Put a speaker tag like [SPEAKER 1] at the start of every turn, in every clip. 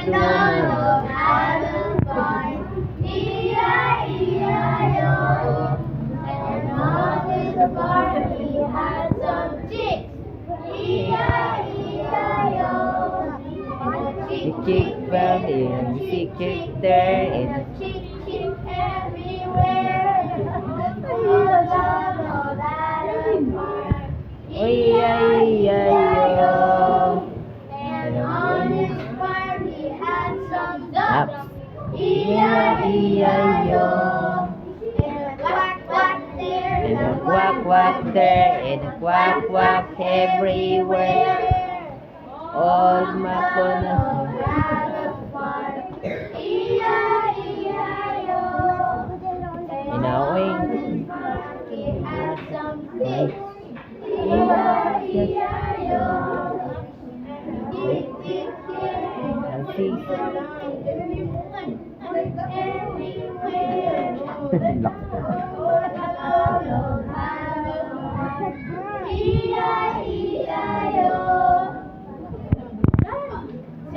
[SPEAKER 1] MacDonald had a farm, E-I-E-I-O. And on his farm he had some chicks, E-I-E-I-O.
[SPEAKER 2] The chick fell in, the chick there, and
[SPEAKER 1] Chick everywhere. MacDonald had a farm,
[SPEAKER 2] E-I-E-I-O.
[SPEAKER 1] and on his farm he had some
[SPEAKER 2] Up.
[SPEAKER 1] ducks, E-I-E-I-O. And a quack quack there,
[SPEAKER 2] And a quack quack there, and a quack quack everywhere. Old MacDonald.
[SPEAKER 1] had a farm, E-I-E-I-O.
[SPEAKER 2] And now
[SPEAKER 1] on his farm he had some pigs, E-I-E-I-O. Tick, tick, tick,
[SPEAKER 2] and see.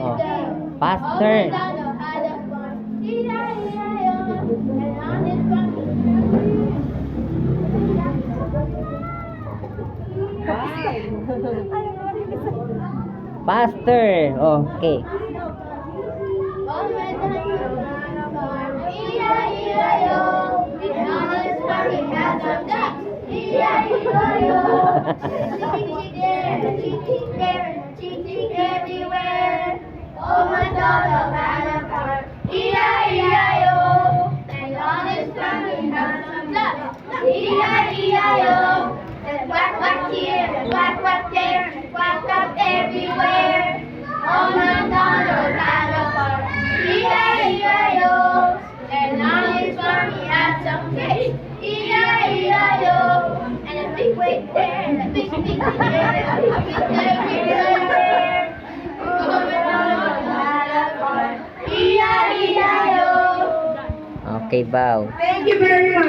[SPEAKER 2] Oh, faster. Faster. Okay.
[SPEAKER 1] Everywhere. Oh, MacDonald had a farm, E-I-E-I-O. And on his farm he had some ducks, E-I-E-I-O. And quack quack here, and quack quack there, and quack quack everywhere. Oh, MacDonald had a farm, E-I-E-I-O. And on his farm he had some pigs, E-I-E-I-O. And a big wig there, and a big pig there, and a big pig everywhere. Oh, MacDonald had a farm, E-I-E-I-O.
[SPEAKER 2] Okay, bow.
[SPEAKER 3] Thank you very much.